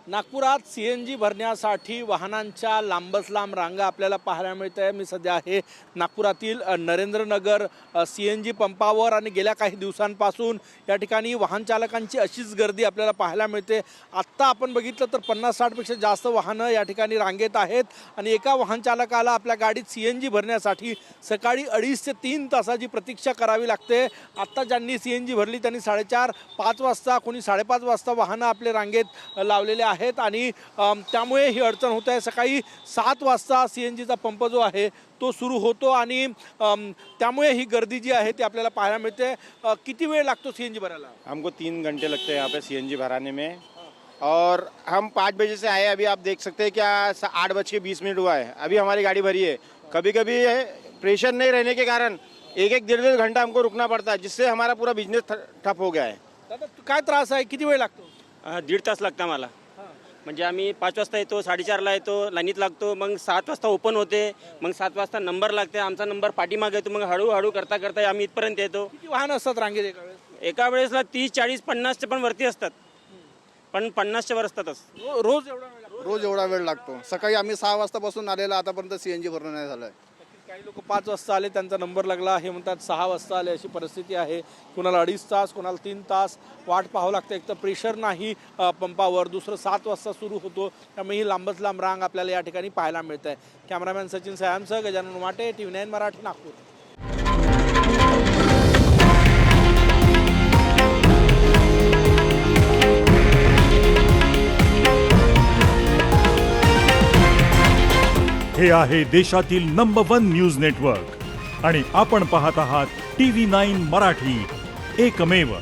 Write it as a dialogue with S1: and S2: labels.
S1: नागपुरात CNG भरण्यासाठी वाहनांच्या लांबच लांब रांगा आपल्याला पाहायला मिळत आहे। मी सध्या आहे नागपुरातील नरेंद्रनगर CNG पंपावर आणि गेल्या काही दिवसांपासून या ठिकाणी वाहन चालकांची अशीच गर्दी आपल्याला पाहायला मिळते। आत्ता आपण बघितलं तर 50-60 पेक्षा जास्त वाहनं या ठिकाणी रांगेत आहेत आणि एका वाहन चालकाला आपल्या गाडीत CNG भरण्यासाठी सकाळी 2.5 ते 3 तासाची प्रतीक्षा करावी लागते। आत्ता ज्यांनी CNG भरली त्यांनी 4:30-5 वाजता कोणी 5:30 वाजता वाहनं आपले रांगेत लावलेले आहेत आणि त्यामुळे ही अडचण होत आहे। सकाळी 7 वाजता CNGचा पंप जो आहे तो सुरू होतो आणि त्यामुळे ही गर्दी जी आहे ती आपल्याला पाहायला मिळते। किती वेळ लागतो CNG भरायला?
S2: हमको 3 घंटे लगते हैं यहाँ पे CNG भराने में और हम 5 बजे से आए। अभी आप देख सकते हैं क्या 8:20 हुआ है, अभी हमारी गाड़ी भरी है। कभी कभी प्रेशर नहीं रहने के कारण 1-1 घंटा हमको रुकना पड़ता है, जिससे हमारा पूरा बिजनेस ठप हो गया है।
S1: दादा काय त्रास आहे? किती वेळ लागतो?
S3: 1.5 तास लागता मला। म्हणजे आम्ही 5 वाजता येतो, 4:30ला येतो, लाईनीत लागतो, मग 7 वाजता ओपन होते, मग 7 वाजता नंबर लागते, आमचा नंबर पाठीमागे येतो, मग हळूहळू करता करता आम्ही इथपर्यंत येतो।
S1: किती वाहन असतात रांगेत एका वेळेस?
S3: एका वेळेसला 30, 40, 50 पण वरती असतात, पण 50 वर असतातच।
S1: रोज एवढा वेळ लागतो?
S4: रोज एवढा वेळ लागतो। सकाळी आम्ही 6 वाजतापासून आलेला आतापर्यंत CNG भरणं नाही झालंय।
S1: काही लोक 5 वाजता आले, त्यांचा नंबर लागला, हे म्हणतात 6 वाजता आले, अशी परिस्थिती आहे। कुणाला 2.5 तास, कुणाला 3 तास वाट पाहावं लागतं। एक तर प्रेशर नाही पंपावर, दुसरं 7 वाजता सुरू होतो, त्यामुळे ही लांबच लांब रांग आपल्याला या ठिकाणी पाहायला मिळते। कॅमेरामॅन सचिन सयामसह गजानन माटे, TV9 मराठी, नागपूर।
S5: हे आहे देशातील नंबर 1 न्यूज नेटवर्क आणि आपण पाहत आहात TV9 मराठी, एकमेव।